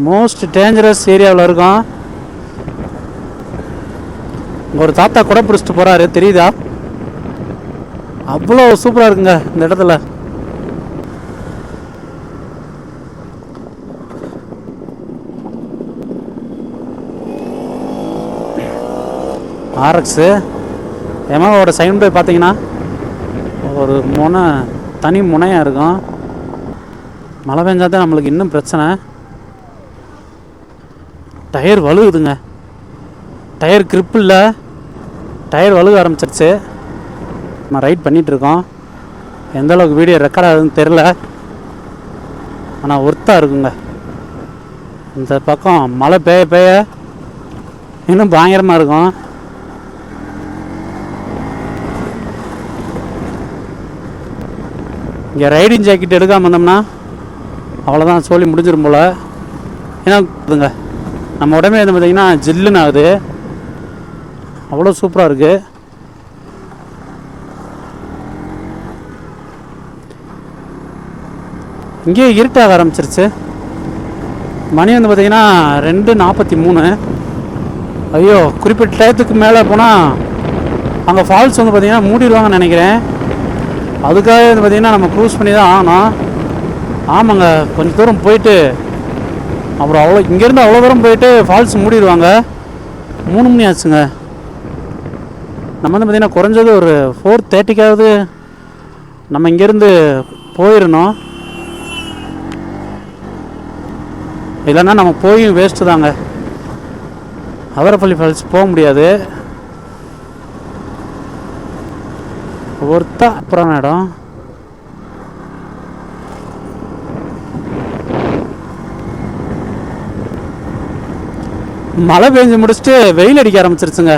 Most dangerous ஏரியாவில் இருக்கோம். ஒரு தாத்தா கூட பிடிச்சிட்டு போகிறாரு, தெரியுதா? அவ்வளோ சூப்பராக இருக்குங்க இந்த இடத்துல. ஆர்எக்ஸு எமாவோட சைன் போய் பார்த்தீங்கன்னா ஒரு தனி முனையாக இருக்கும். மழை பெஞ்சா தான் நம்மளுக்கு இன்னும் பிரச்சனை. டயர் வழுகுதுங்க, டயர் கிரிப் இல்லை, டயர் வழுக ஆரம்பிச்சிருச்சு. நம்ம ரைட் பண்ணிகிட்ருக்கோம். எந்தளவுக்கு வீடியோ ரெக்கார்ட் ஆகுதுன்னு தெரில, ஆனால் ஒர்த்தாக இருக்குங்க. இந்த பக்கம் மழை பெய்ய பெய்ய இன்னும் பயங்கரமாக இருக்கும். இங்கே ரைடிங் ஜாக்கெட் எடுக்காமல் வந்தோம்னா அவ்வளோதான், சோழி முடிஞ்சிடும் போல். ஏன்னா இதுங்க நம்ம உடம்பே வந்து பார்த்திங்கன்னா ஜில்லுன்னு ஆகுது, அவ்வளோ சூப்பராக இருக்குது. இங்கேயே இருட்டாக ஆரம்பிச்சிருச்சு. மணி வந்து பார்த்திங்கன்னா 2:43. ஐயோ, குறிப்பிட்ட டயத்துக்கு மேலே போனால் அங்கே ஃபால்ஸ் வந்து பார்த்திங்கன்னா மூடிடுவாங்கன்னு நினைக்கிறேன். அதுக்காக வந்து பார்த்திங்கன்னா நம்ம க்ரூஸ் பண்ணி தான் ஆகணும். ஆமாங்க, கொஞ்சம் தூரம் போயிட்டு அப்புறம் இங்கேருந்து அவ்வளோ தூரம் போயிட்டு ஃபால்ஸ் மூடிடுவாங்க. 3 மணி ஆச்சுங்க. நம்ம வந்து பார்த்திங்கன்னா குறைஞ்சது ஒரு 4:30க்காவது நம்ம இங்கேருந்து போயிடணும். இல்லைன்னா நம்ம போய் வேஸ்ட்டு தாங்க. அவரப்பள்ளி ஃபால்ஸ் போக முடியாது. ஒருத்தா அப்புறம் இடம். மழை பெஞ்சு முடிச்சுட்டு வெயில் அடிக்க ஆரம்பிச்சிருச்சுங்க.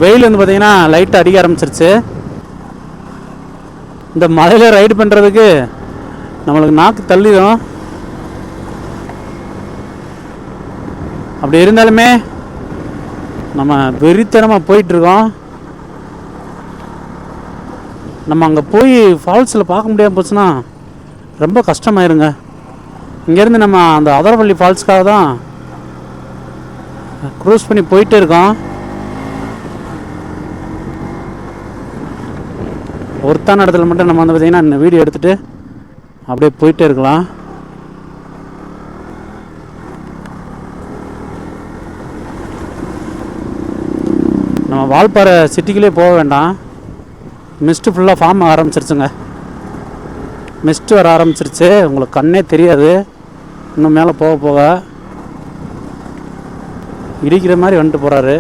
வெயில் வந்து பார்த்தீங்கன்னா லைட்டாக அடிக்க ஆரம்பிச்சிருச்சு. இந்த மழையில் ரைடு பண்ணுறதுக்கு நம்மளுக்கு நாக்கு தள்ளிடும். அப்படி இருந்தாலுமே நம்ம வெறித்தனமாக போயிட்டுருக்கோம். நம்ம அங்கே போய் ஃபால்ஸில் பார்க்க முடியாமல் போச்சுன்னா ரொம்ப கஷ்டமாயிருங்க. இங்கேருந்து நம்ம அந்த அதரப்பள்ளி ஃபால்ஸ்க்காக தான் க்ரூஸ் பண்ணி போயிட்டே இருக்கோம். ஒருத்தான இடத்துல மட்டும் நம்ம வந்து பார்த்திங்கன்னா இந்த வீடியோ எடுத்துகிட்டு அப்படியே போயிட்டே இருக்கலாம். நம்ம வால்பாறை சிட்டிக்குள்ளே போக வேண்டாம். மிஸ்ட்டு ஃபுல்லாக ஃபார்ம் ஆரம்பிச்சிருச்சுங்க. மிஸ்ட்டு வர ஆரம்பிச்சிருச்சு, உங்களுக்கு கண்ணே தெரியாது. இன்னும் மேலே போக போக இடிக்கிற மாதிரி வந்துட்டு போகிறாரு.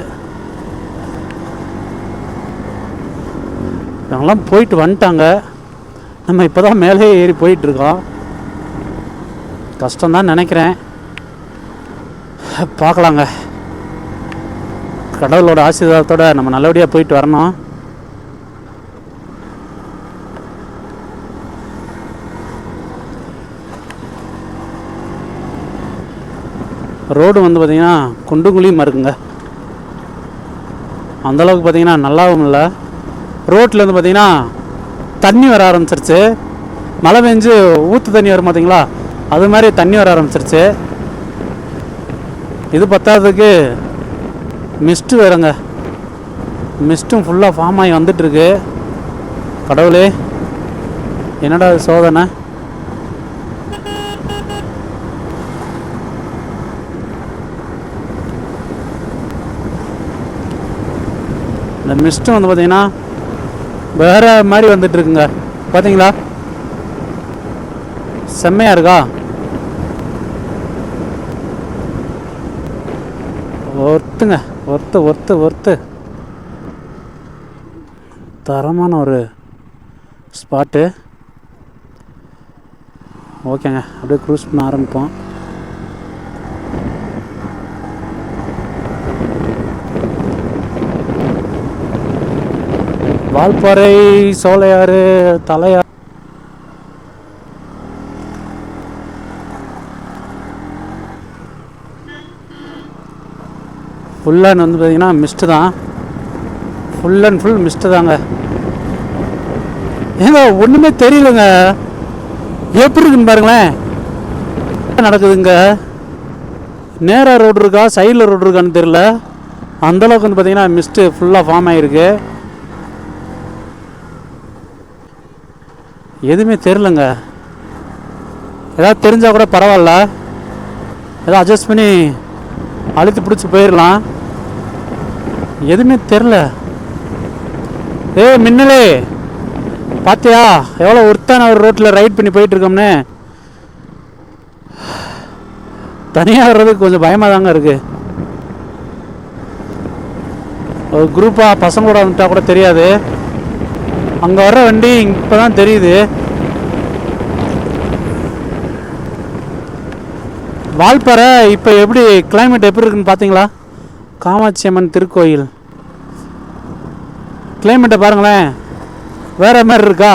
நாங்களாம் போயிட்டு வந்துட்டாங்க. நம்ம இப்போ தான் மேலே ஏறி போயிட்டுருக்கோம். கஷ்டம்தான் நினைக்கிறேன், பார்க்கலாங்க. கடவுளோட ஆசீர்வாதத்தோடு நம்ம நல்லபடியாக போயிட்டு வரணும். ரோடு வந்து பார்த்திங்கன்னா குண்டும் குழியுமா இருக்குங்க. அந்தளவுக்கு பார்த்திங்கன்னா நல்லாவும் இல்லை. ரோட்டில் வந்து பார்த்திங்கன்னா தண்ணி வர ஆரம்பிச்சிருச்சு. மழை பெஞ்சு ஊற்று தண்ணி வரும் பார்த்திங்களா, அது மாதிரி தண்ணி வர ஆரம்பிச்சிருச்சு. இது பத்தாததுக்கு மிஸ்ட்டு வேறுங்க. மிஸ்ட்டும் ஃபுல்லாக ஃபார்ம் ஆகி வந்துட்டுருக்கு. கடவுளே, என்னடா சோதனை. இந்த மிஸ்ட்டும் வந்து பார்த்திங்கன்னா வேறு மாதிரி வந்துட்டுருக்குங்க. பார்த்தீங்களா, செம்மையாக இருக்கா. ஒர்த்துங்க, ஒர்த்து தரமான ஒரு ஸ்பாட்டு. ஓகேங்க, அப்படியே க்ரூஸ் பண்ண ஆரம்பிப்போம். வால்பாறை, சோலையாறு, தலையாறு. ஃபுல்லாக வந்து பார்த்திங்கன்னா மிஸ்ட்டு தான். ஃபுல் அண்ட் ஃபுல் மிஸ்ட்டு தாங்க. ஏங்க ஒன்றுமே தெரியலங்க, எப்படி இருக்குன்னு பாருங்களேன். நடக்குதுங்க. நேராக ரோடு இருக்கா சைடில் ரோடு இருக்கான்னு தெரில. அந்தளவுக்கு வந்து பார்த்திங்கன்னா மிஸ்ட்டு ஃபுல்லாக ஃபார்ம் ஆகிருக்கு. எதுவுமே தெரிலங்க. ஏதாவது தெரிஞ்சால் கூட பரவாயில்ல, ஏதாவது அட்ஜஸ்ட் பண்ணி அழுத்தி பிடிச்சி போயிடலாம். எதுவுமே தெரில. மின்னலே பார்த்தியா எவ்வளோ ஒருத்தான ஒரு ரோட்டில் ரைட் பண்ணி போயிட்டுருக்கோம்னு. தனியாக வர்றதுக்கு கொஞ்சம் பயமாக தாங்க இருக்குது. ஒரு குரூப்பாக பசங்களோட வந்துட்டால் கூட தெரியாது. அங்கே வர்ற வண்டி இப்போ தான் தெரியுது. வால்பாறை இப்போ எப்படி கிளைமேட் எப்படி இருக்குன்னு பார்த்தீங்களா? காமாட்சி அம்மன் திருக்கோயில் கிளைமேட்டை பாருங்களேன், வேறு மாதிரி இருக்கா?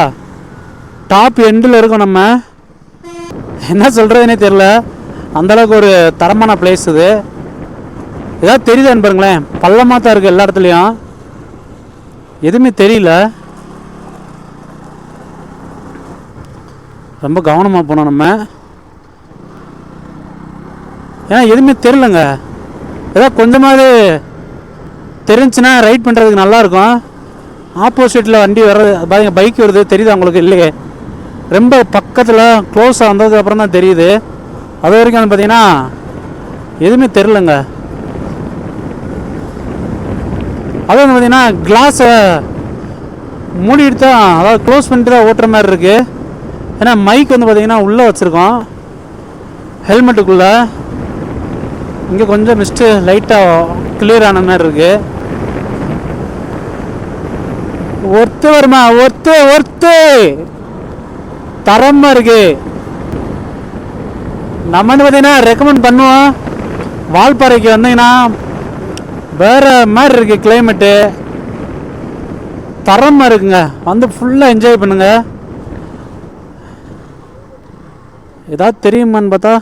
டாப் எண்டில் இருக்கும். நம்ம என்ன சொல்கிறதுனே தெரில, அந்தளவுக்கு ஒரு தரமான பிளேஸ் இது. ஏதாவது தெரியுதான்னு பாருங்களேன், பள்ளமாக தான் இருக்குது எல்லா இடத்துலையும், எதுவுமே தெரியல. ரொம்ப கவனமாக போனோம் நம்ம, ஏன்னா எதுவுமே தெரிலங்க. ஏதாவது கொஞ்சமாவது தெரிஞ்சுன்னா ரைட் பண்ணுறதுக்கு நல்லாயிருக்கும். ஆப்போசிட்டில் வண்டி வர்றது பாருங்க, பைக் வருது தெரியுது அவங்களுக்கு இல்லையே, ரொம்ப பக்கத்தில் க்ளோஸாக வந்ததுக்கப்புறம் தான் தெரியுது. அது வரைக்கும் வந்து பார்த்திங்கன்னா எதுவுமே தெரிலங்க. அது வந்து பார்த்திங்கன்னா கிளாஸை மூடிட்டு தான், அதாவது க்ளோஸ் பண்ணிட்டு தான் ஓட்டுற மாதிரி இருக்குது. ஏன்னா மைக் வந்து பார்த்திங்கன்னா உள்ளே வச்சுருக்கோம் ஹெல்மெட்டுக்குள்ளே. இங்கே கொஞ்சம் மிஸ்ட்டு லைட்டாக கிளியர் ஆன மாதிரி இருக்குது. ஒர்த்து வருமா? ஒர்த்து தரமாக இருக்கு. நம்ம வந்து பார்த்தீங்கன்னா ரெக்கமெண்ட் பண்ணுவோம். வால்பாறைக்கு வந்தீங்கன்னா வேறு மாதிரி இருக்குது கிளைமேட்டு, தரமாக இருக்குங்க. வந்து ஃபுல்லாக என்ஜாய் பண்ணுங்க. ஏதாவது தெரியுமான்னு பார்த்தா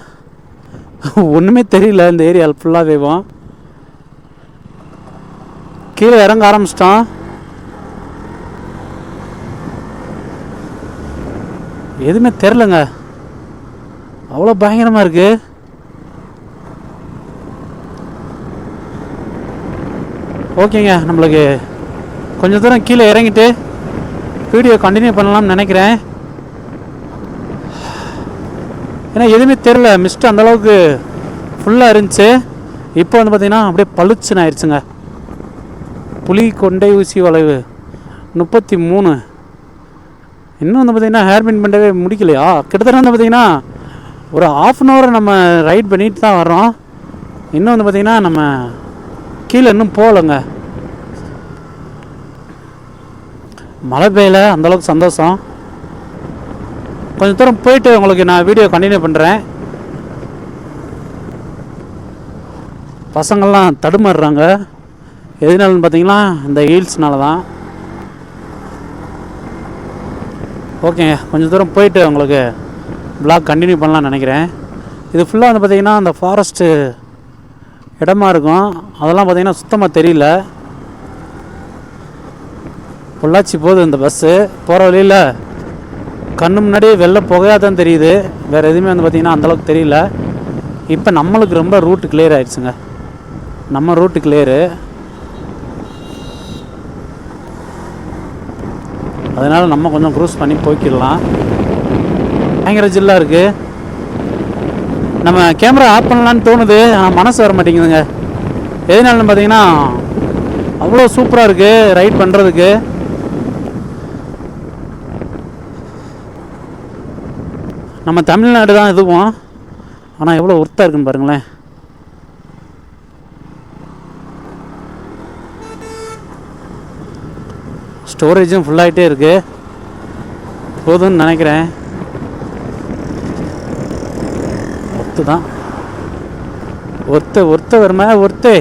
ஒன்றுமே தெரியல. இந்த ஏரியாவில் ஃபுல்லாக வேவும் கீழே இறங்க ஆரம்பிச்சிட்டோம். எதுவுமே தெரிலங்க, அவ்வளோ பயங்கரமாக இருக்குது. ஓகேங்க, நம்மளுக்கு கொஞ்சம் தூரம் கீழே இறங்கிட்டு வீடியோ கண்டினியூ பண்ணலாம்னு நினைக்கிறேன். ஏன்னா எதுவுமே தெரில, மிஸ்ட்டு அந்தளவுக்கு ஃபுல்லாக இருந்துச்சு. இப்போ வந்து பார்த்திங்கன்னா அப்படியே பளிச்சுன்னு ஆயிடுச்சுங்க. புலி கொண்டை ஊசி வளைவு 33. இன்னும் வந்து பார்த்திங்கன்னா ஹேர்பின் பண்ணவே முடிக்கலையா? கிட்டத்தட்ட வந்து பார்த்திங்கன்னா ஒரு ½ நம்ம ரைட் பண்ணிட்டு தான் வர்றோம். இன்னும் வந்து பார்த்திங்கன்னா நம்ம கீழே இன்னும் போகலைங்க. மழை பெய்யல, அந்தளவுக்கு சந்தோஷம். கொஞ்சம் தூரம் போயிட்டு உங்களுக்கு நான் வீடியோ கண்டினியூ பண்ணுறேன். பசங்கள்லாம் தடுமாறுறாங்க. எதுனாலன்னு பார்த்தீங்கன்னா இந்த ஹீல்ஸ்னால தான். ஓகேங்க, கொஞ்சம் தூரம் போயிட்டு உங்களுக்கு வ்ளாக் கண்டினியூ பண்ணலான்னு நினைக்கிறேன். இது ஃபுல்லாக வந்து பார்த்திங்கன்னா அந்த ஃபாரஸ்ட்டு இடமா இருக்கும். அதெல்லாம் பார்த்திங்கன்னா சுத்தமாக தெரியல. பொள்ளாச்சி போகுது இந்த பஸ்ஸு. போகிற வழியில் கண்ணு முன்னாடியே வெளில புகையாக தான் தெரியுது, வேறு எதுவுமே வந்து பார்த்திங்கன்னா அந்தளவுக்கு தெரியல. இப்போ நம்மளுக்கு ரொம்ப ரூட்டு கிளியர் ஆகிடுச்சுங்க. நம்ம ரூட்டு கிளியரு, அதனால் நம்ம கொஞ்சம் க்ரூஸ் பண்ணி போய்க்கிடலாம். பயங்கர ஜில்லாக இருக்குது. நம்ம கேமரா ஆஃப் பண்ணலான்னு தோணுது, ஆனால் மனசு வர மாட்டேங்குதுங்க. எதனாலன்னு பார்த்தீங்கன்னா அவ்வளோ சூப்பராக இருக்குது ரைட் பண்ணுறதுக்கு. நம்ம தமிழ்நாடு தான் இதுவும், ஆனால் எவ்வளோ ஒர்த்தாக இருக்குன்னு பாருங்களேன். ஸ்டோரேஜும் ஃபுல்லாகிட்டே இருக்குது, போதும்னு நினைக்கிறேன். ஒர்த்து தான், ஒர்த்து வருமா? ஒர்த்து.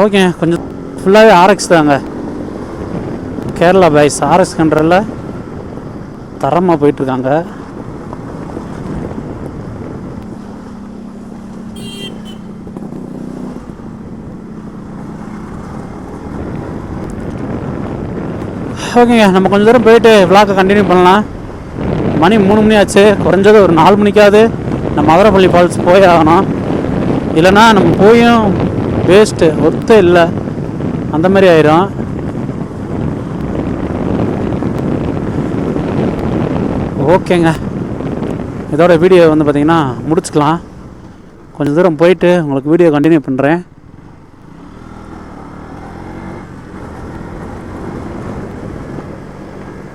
ஓகே, கொஞ்சம் ஃபுல்லாகவே ஆர்எக்ஸ் தாங்க. கேரளா பாய்ஸ் ஆர்எக்ஸ் கண்ட்ரோலில் தரமாக போயிட்டுருக்காங்க. ஓகேங்க, நம்ம கொஞ்சம் தூரம் போயிட்டு விளாக்கை கண்டினியூ பண்ணலாம். மணி 3 மணி ஆச்சு. குறைஞ்சது ஒரு 4 மணிக்காவது நம்ம மதுரைப்பள்ளி ஃபால்ஸ் போய் ஆகணும். இல்லைன்னா நம்ம போயும் வேஸ்ட்டு, ஒர்த்தே இல்லை, அந்த மாதிரி ஆயிரும். ஓகேங்க, இதோட வீடியோ வந்து பார்த்திங்கன்னா முடிச்சுக்கலாம். கொஞ்சம் தூரம் போயிட்டு உங்களுக்கு வீடியோ கண்டினியூ பண்ணுறேன்.